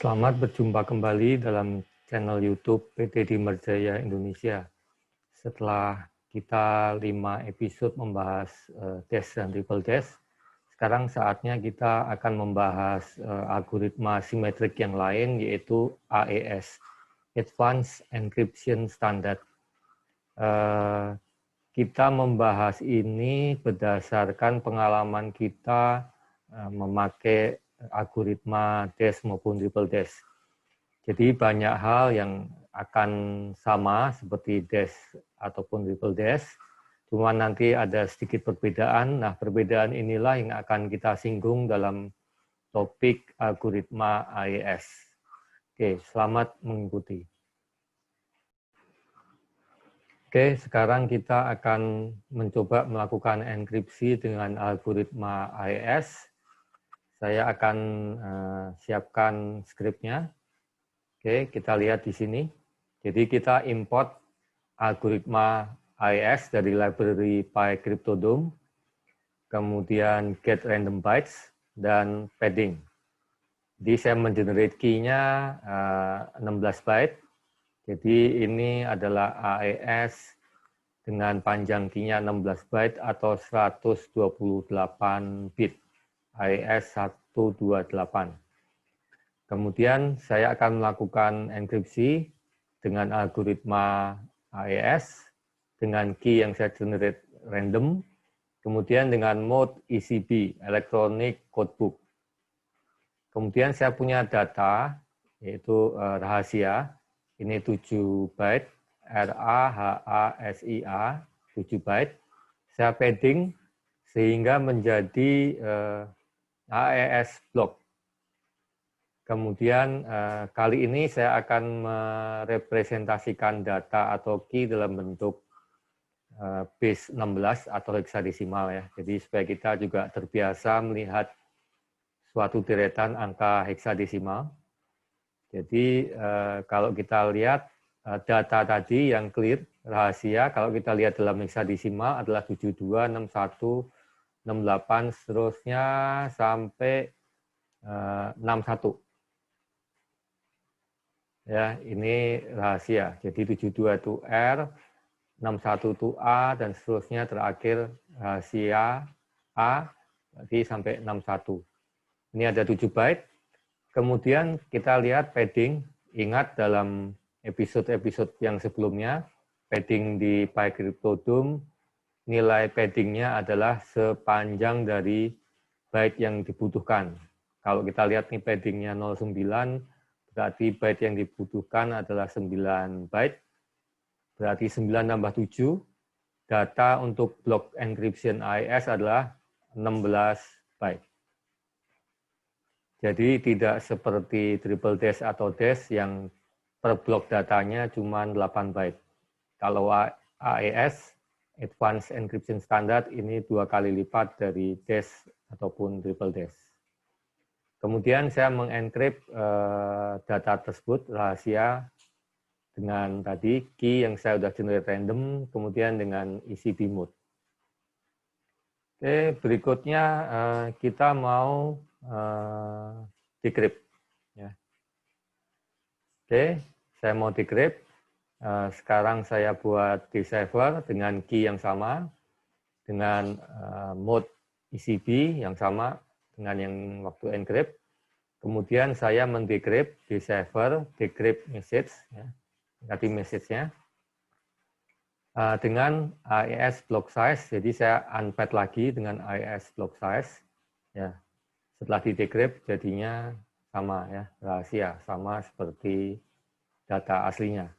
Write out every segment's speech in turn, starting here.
Selamat berjumpa kembali dalam channel YouTube PT Dimerjaya Indonesia. Setelah kita 5 episode membahas dash dan triple dash, sekarang saatnya kita akan membahas algoritma simetrik yang lain, yaitu AES, Advanced Encryption Standard. Kita membahas ini berdasarkan pengalaman kita memakai algoritma dash maupun triple dash. Jadi banyak hal yang akan sama seperti dash ataupun triple dash, cuma nanti ada sedikit perbedaan. Nah, perbedaan inilah yang akan kita singgung dalam topik algoritma AES. Oke, selamat mengikuti. Oke, sekarang kita akan mencoba melakukan enkripsi dengan algoritma AES. Saya akan siapkan skripnya. Oke, kita lihat di sini. Jadi kita import algoritma AES dari library PyCryptodome, kemudian get random bytes, dan padding. Jadi saya mengenerate key-nya 16 byte. Jadi ini adalah AES dengan panjang key-nya 16 byte atau 128 bit. AES 128. Kemudian saya akan melakukan enkripsi dengan algoritma AES, dengan key yang saya generate random, kemudian dengan mode ECB, Electronic Codebook. Kemudian saya punya data, yaitu rahasia, ini 7 byte, RAHASIA, 7 byte. Saya padding sehingga menjadi AES block. Kemudian kali ini saya akan merepresentasikan data atau key dalam bentuk base 16 atau heksadesimal ya. Jadi supaya kita juga terbiasa melihat suatu deretan angka heksadesimal. Jadi kalau kita lihat data tadi yang clear, rahasia, kalau kita lihat dalam heksadesimal adalah 72, 61, 68, seterusnya sampai 61. Ya, ini rahasia. Jadi 72 itu R, 61 itu A, dan seterusnya terakhir rahasia A, berarti sampai 61. Ini ada 7 byte. Kemudian kita lihat padding. Ingat dalam episode-episode yang sebelumnya, padding di PyCryptodome, nilai paddingnya adalah sepanjang dari byte yang dibutuhkan. Kalau kita lihat nih paddingnya 09, berarti byte yang dibutuhkan adalah 9 byte. Berarti 9 tambah 7. Data untuk block encryption AES adalah 16 byte. Jadi tidak seperti triple dash atau dash yang per block datanya cuma 8 byte. Kalau AES, Advanced Encryption Standard, ini 2 kali lipat dari dash ataupun triple dash. Kemudian saya mengencrypt data tersebut, rahasia, dengan tadi key yang saya sudah generate random, kemudian dengan ECB mode. Oke, berikutnya kita mau decrypt. Ya. Oke, saya mau decrypt. Sekarang saya buat decipher dengan key yang sama, dengan mode ECB yang sama, dengan yang waktu encrypt. Kemudian saya mendecrypt, decipher, decrypt message, ya, ganti message-nya, dengan AES block size. Jadi saya unpad lagi dengan AES block size. Ya, setelah di-decrypt jadinya sama ya, rahasia, sama seperti data aslinya.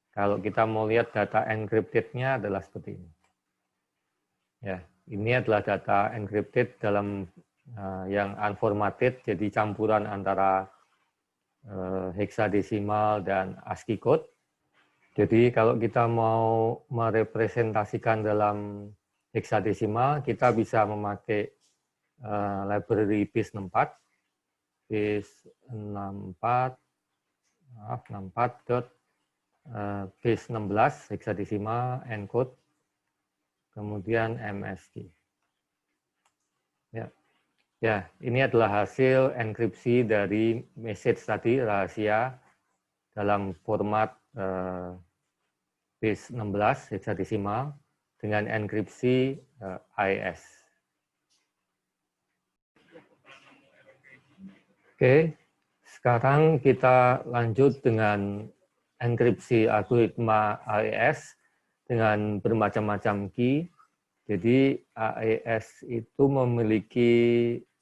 Kalau kita mau lihat data encrypted-nya adalah seperti ini. Ya, ini adalah data encrypted dalam yang unformatted, jadi campuran antara heksadesimal dan ASCII code. Jadi kalau kita mau merepresentasikan dalam heksadesimal, kita bisa memakai library base64, base16 heksadesimal encode, kemudian MSG. Ya. Ya, ini adalah hasil enkripsi dari message tadi, rahasia, dalam format base 16 hexadesimal dengan enkripsi AES. Oke, sekarang kita lanjut dengan enkripsi algoritma AES dengan bermacam-macam key. Jadi AES itu memiliki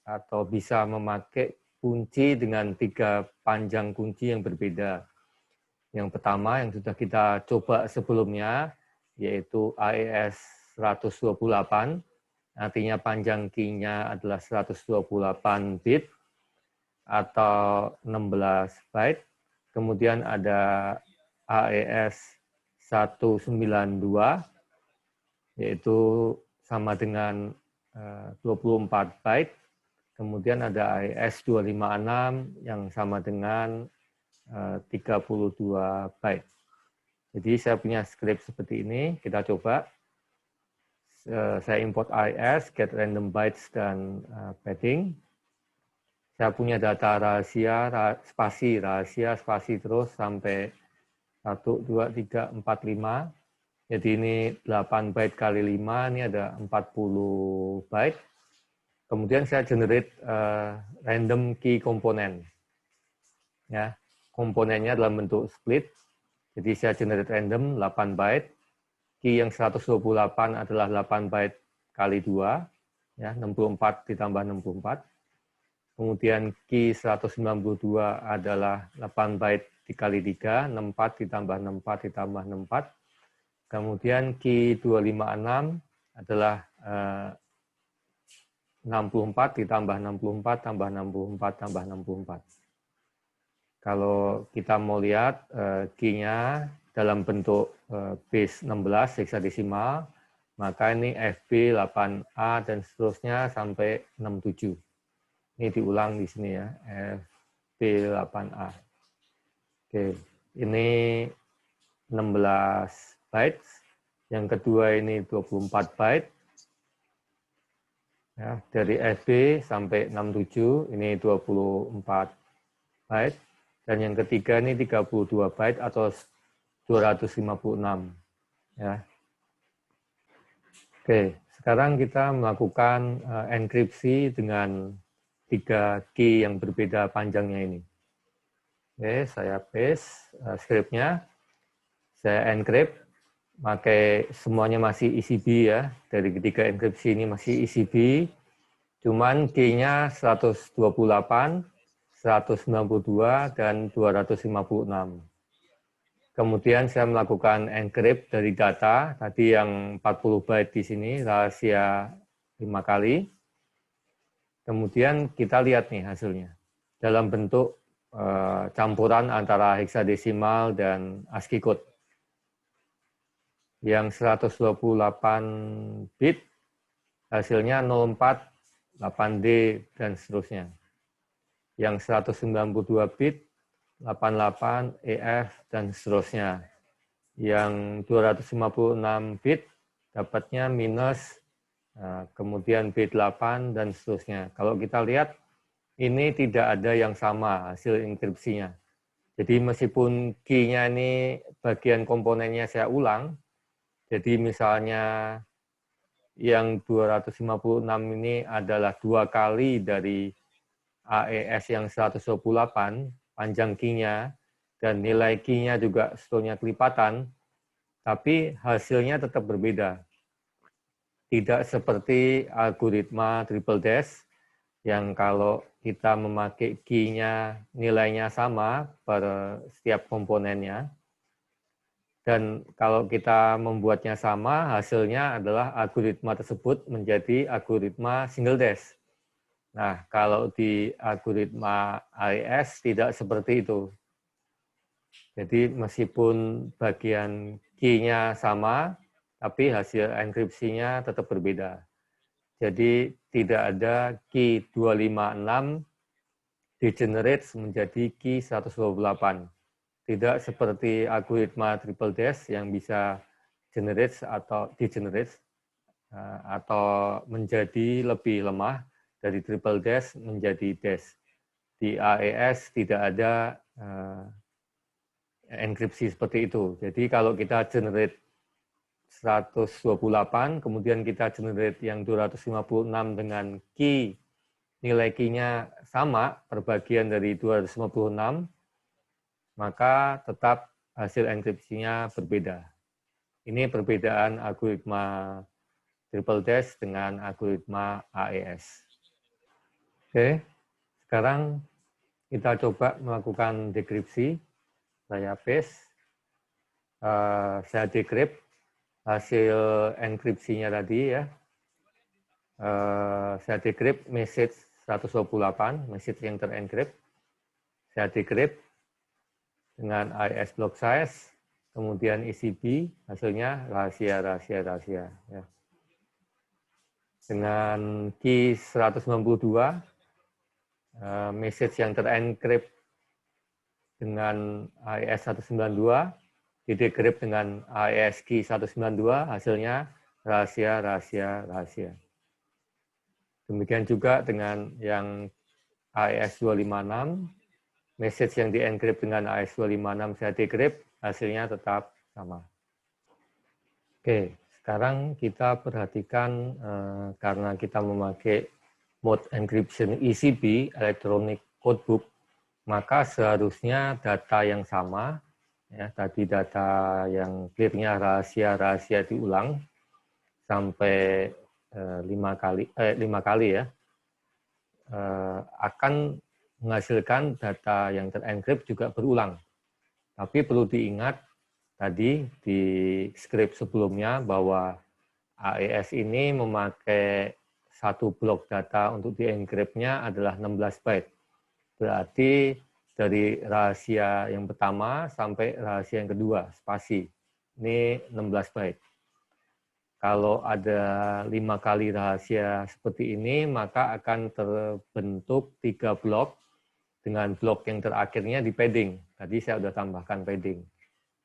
atau bisa memakai kunci dengan 3 panjang kunci yang berbeda. Yang pertama yang sudah kita coba sebelumnya, yaitu AES 128, artinya panjang key-nya adalah 128 bit atau 16 byte. Kemudian ada AES 192, yaitu sama dengan 24 byte. Kemudian ada AES 256 yang sama dengan 32 byte. Jadi saya punya script seperti ini, kita coba. Saya import AES, get random bytes dan padding. Saya punya data rahasia, spasi terus sampai 1, 2, 3, 4, 5. Jadi ini 8 byte kali 5, ini ada 40 byte. Kemudian saya generate random key komponen. Ya, komponennya dalam bentuk split. Jadi saya generate random 8 byte. Key yang 128 adalah 8 byte kali 2, ya, 64 ditambah 64. Kemudian key 192 adalah 8 byte dikali 3, 64 ditambah 64 ditambah 64. Kemudian key 256 adalah 64 ditambah 64 tambah 64 tambah 64. Kalau kita mau lihat key-nya dalam bentuk base 16 hexadesimal, maka ini FB 8A dan seterusnya sampai 67. Ini diulang di sini ya, FB 8A. Oke, ini 16 bytes. Yang kedua ini 24 byte. Ya, dari FB sampai 67, ini 24 byte. Dan yang ketiga ini 32 byte atau 256. Ya. Oke, sekarang kita melakukan enkripsi dengan 3 key yang berbeda panjangnya ini. Oke, saya paste scriptnya. Saya encrypt, pakai semuanya masih ECB ya. Dari ketiga enkripsi ini masih ECB. Cuman key-nya 128, 192, dan 256. Kemudian saya melakukan encrypt dari data, tadi yang 40 byte di sini, rahasia 5 kali. Kemudian kita lihat nih hasilnya. Dalam bentuk campuran antara hexadesimal dan ASCII code. Yang 128 bit, hasilnya 04, 8D, dan seterusnya. Yang 192 bit, 88, EF, dan seterusnya. Yang 256 bit, dapatnya minus, kemudian bit 8, dan seterusnya. Kalau kita lihat, ini tidak ada yang sama hasil enkripsinya. Jadi meskipun key-nya ini bagian komponennya saya ulang, jadi misalnya yang 256 ini adalah 2 kali dari AES yang 128, panjang key-nya, dan nilai key-nya juga sebetulnya kelipatan, tapi hasilnya tetap berbeda. Tidak seperti algoritma triple dash, yang kalau kita memakai key-nya nilainya sama per setiap komponennya, dan kalau kita membuatnya sama, hasilnya adalah algoritma tersebut menjadi algoritma single dash. Nah, kalau di algoritma AES tidak seperti itu. Jadi meskipun bagian key-nya sama, tapi hasil enkripsinya tetap berbeda. Jadi tidak ada key 256 degenerates menjadi key 128. Tidak seperti algoritma triple dash yang bisa generate atau degenerate atau menjadi lebih lemah. dari triple dash menjadi dash. Di AES tidak ada enkripsi seperti itu. Jadi kalau kita generate 128, kemudian kita generate yang 256 dengan key, nilai key-nya sama, perbagian dari 256, maka tetap hasil enkripsinya berbeda. Ini perbedaan algoritma triple dash dengan algoritma AES. Oke, sekarang kita coba melakukan dekripsi. Saya paste, saya decrypt hasil enkripsinya tadi ya. Saya decrypt message 128, message yang terencrypt. Saya decrypt dengan AES block size, kemudian ECB, hasilnya rahasia. Ya. Dengan key 192, message yang terencrypt dengan AES 192, didecrypt dengan AES key 192, hasilnya rahasia. Demikian juga dengan yang AES 256, message yang di-encrypt dengan AES 256 saya decrypt, hasilnya tetap sama. Oke, sekarang kita perhatikan karena kita memakai mode encryption ECB, Electronic Codebook, maka seharusnya data yang sama, ya, tadi data yang clear-nya rahasia diulang sampai 5 kali ya, akan menghasilkan data yang terencrypt juga berulang. Tapi perlu diingat tadi di script sebelumnya bahwa AES ini memakai satu blok data untuk di-encrypt-nya adalah 16 byte. Berarti dari rahasia yang pertama sampai rahasia yang kedua, spasi. Ini 16 byte. Kalau ada 5 kali rahasia seperti ini, maka akan terbentuk 3 blok dengan blok yang terakhirnya di padding. Tadi saya sudah tambahkan padding.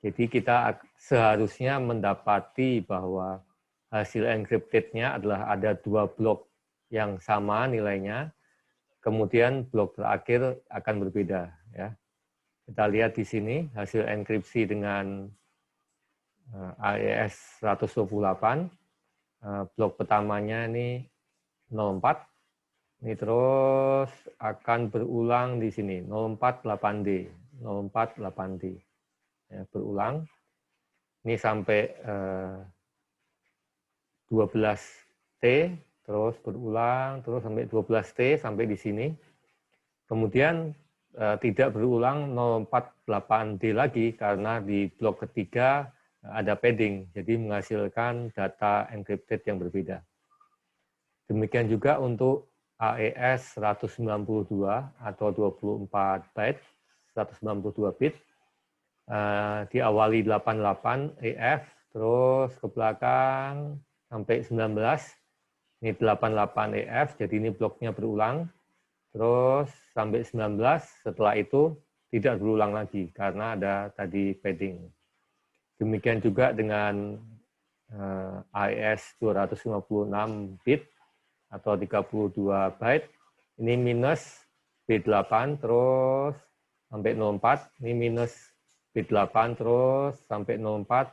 Jadi kita seharusnya mendapati bahwa hasil encrypted-nya adalah ada 2 blok yang sama nilainya, kemudian blok terakhir akan berbeda. Ya. Kita lihat di sini hasil enkripsi dengan AES 128, blok pertamanya ini 04, ini terus akan berulang di sini 048D, 048D, ya, berulang. Ini sampai 12T, terus berulang, terus sampai 12T sampai di sini. Kemudian tidak berulang 048D lagi karena di blok ketiga ada padding, jadi menghasilkan data encrypted yang berbeda. Demikian juga untuk AES 192 atau 24 byte, 192 bit, diawali 88 EF, terus ke belakang sampai 19, ini 88 EF, jadi ini bloknya berulang, terus sampai 19, setelah itu tidak berulang lagi karena ada tadi padding. Demikian juga dengan AES 256 bit atau 32 byte, ini minus B8 terus sampai 04, ini minus B8 terus sampai 04,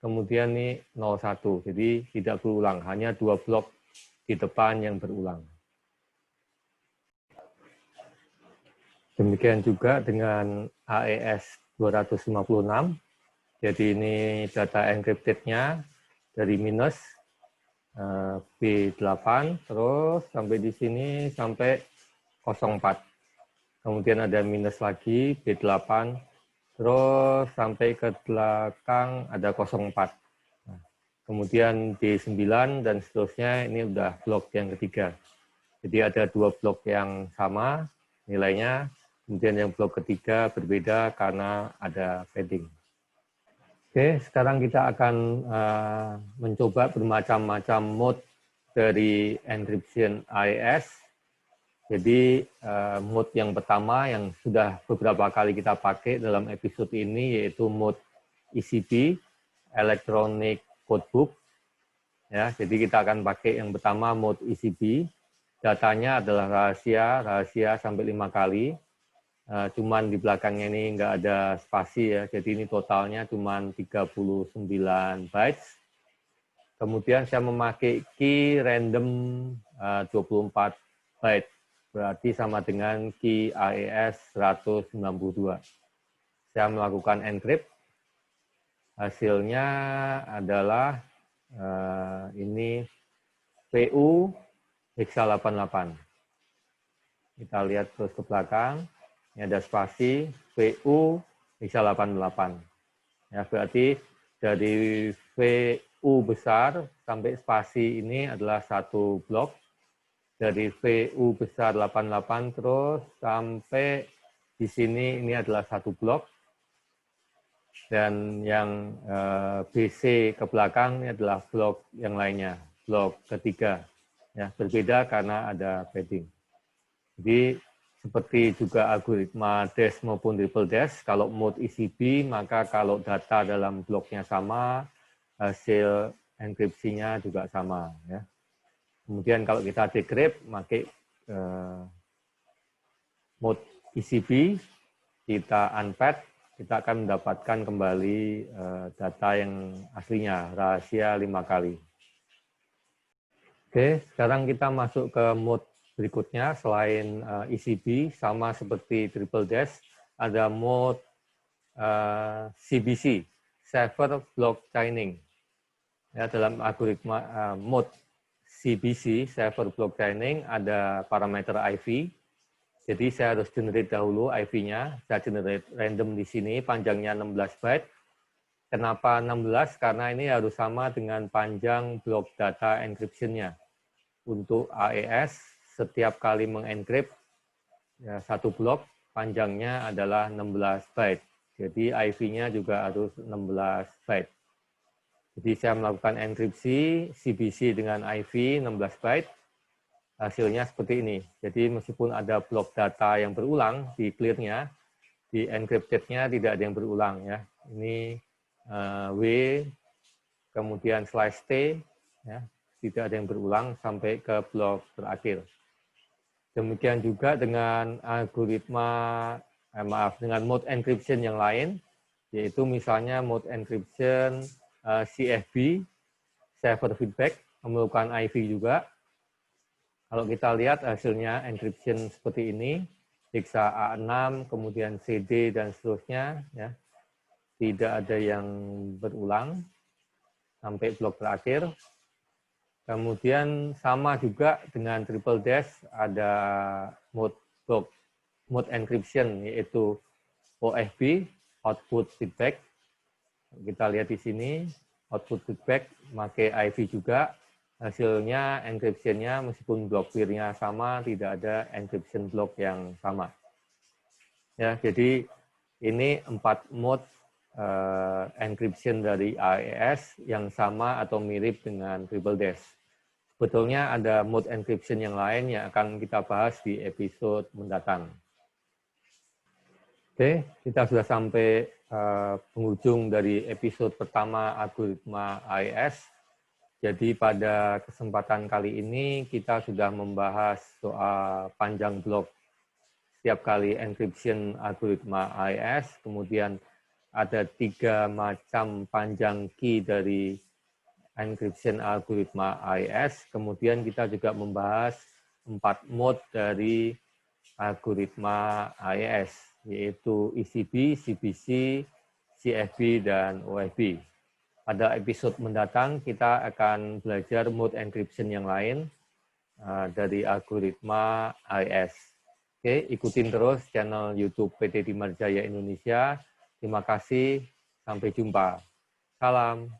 kemudian ini 01, jadi tidak berulang, hanya 2 blok di depan yang berulang. Demikian juga dengan AES 256, jadi ini data encrypted-nya dari minus B8, terus sampai di sini sampai 04. Kemudian ada minus lagi, B8, terus sampai ke belakang ada 04. Nah, kemudian D9 dan seterusnya, ini udah blok yang ketiga. Jadi ada 2 blok yang sama nilainya, kemudian yang blok ketiga berbeda karena ada padding. Oke, sekarang kita akan mencoba bermacam-macam mode dari encryption AES. Jadi mode yang pertama yang sudah beberapa kali kita pakai dalam episode ini yaitu mode ECB, Electronic Codebook. Ya, jadi kita akan pakai yang pertama mode ECB. datanya adalah rahasia sampai 5 kali. Cuman di belakangnya ini nggak ada spasi ya, jadi ini totalnya cuman 39 bytes. Kemudian saya memakai key random 24 byte, berarti sama dengan key AES 192. Saya melakukan encrypt, hasilnya adalah ini PU hexa88. Kita lihat terus ke belakang. Ini ada spasi VU hexa88. Ya, berarti dari VU besar sampai spasi ini adalah satu blok. Dari VU besar 88 terus sampai di sini ini adalah satu blok. Dan yang BC ke belakang ini adalah blok yang lainnya, blok ketiga. Ya, berbeda karena ada padding. Jadi seperti juga algoritma dash maupun triple dash, kalau mode ECB, maka kalau data dalam bloknya sama, hasil enkripsinya juga sama. Ya. Kemudian kalau kita decrypt, pakai mode ECB, kita unpad, kita akan mendapatkan kembali data yang aslinya, rahasia 5 kali. Oke, sekarang kita masuk ke mode berikutnya. Selain ECB, sama seperti triple dash, ada mode CBC, Cipher Block Chaining. Ya, dalam algoritma mode CBC, Cipher Block Chaining, ada parameter IV. Jadi saya harus generate dahulu IV-nya. Saya generate random di sini, panjangnya 16 byte. Kenapa 16? Karena ini harus sama dengan panjang blok data encryption-nya. Untuk AES, setiap kali mengencrypt ya, satu blok, panjangnya adalah 16 byte. Jadi IV-nya juga harus 16 byte. Jadi saya melakukan enkripsi CBC dengan IV 16 byte. Hasilnya seperti ini. Jadi meskipun ada blok data yang berulang di clear-nya, di encrypted-nya tidak ada yang berulang ya. Ini W, kemudian slice T, ya, tidak ada yang berulang sampai ke blok terakhir. Demikian juga dengan algoritma, dengan mode encryption yang lain, yaitu misalnya mode encryption CFB, Cipher Feedback, memerlukan IV juga. Kalau kita lihat hasilnya encryption seperti ini, hexa A6, kemudian CD, dan seterusnya, ya, tidak ada yang berulang sampai blok terakhir. Kemudian sama juga dengan triple dash, ada mode encryption, yaitu OFB, output feedback. Kita lihat di sini, output feedback pakai IV juga. Hasilnya encryption-nya meskipun blok clear-nya sama, tidak ada encryption block yang sama. Ya, jadi ini 4 mode encryption dari AES yang sama atau mirip dengan triple dash. Sebetulnya ada mode encryption yang lain yang akan kita bahas di episode mendatang. Oke, kita sudah sampai penghujung dari episode pertama algoritma AES. Jadi pada kesempatan kali ini kita sudah membahas soal panjang blok setiap kali encryption algoritma AES, kemudian ada 3 macam panjang key dari encryption algoritma AES, kemudian kita juga membahas 4 mode dari algoritma AES, yaitu ECB, CBC, CFB, dan OFB. Pada episode mendatang kita akan belajar mode encryption yang lain dari algoritma AES. Oke, ikutin terus channel YouTube PT Timar Jaya Indonesia. Terima kasih, sampai jumpa. Salam.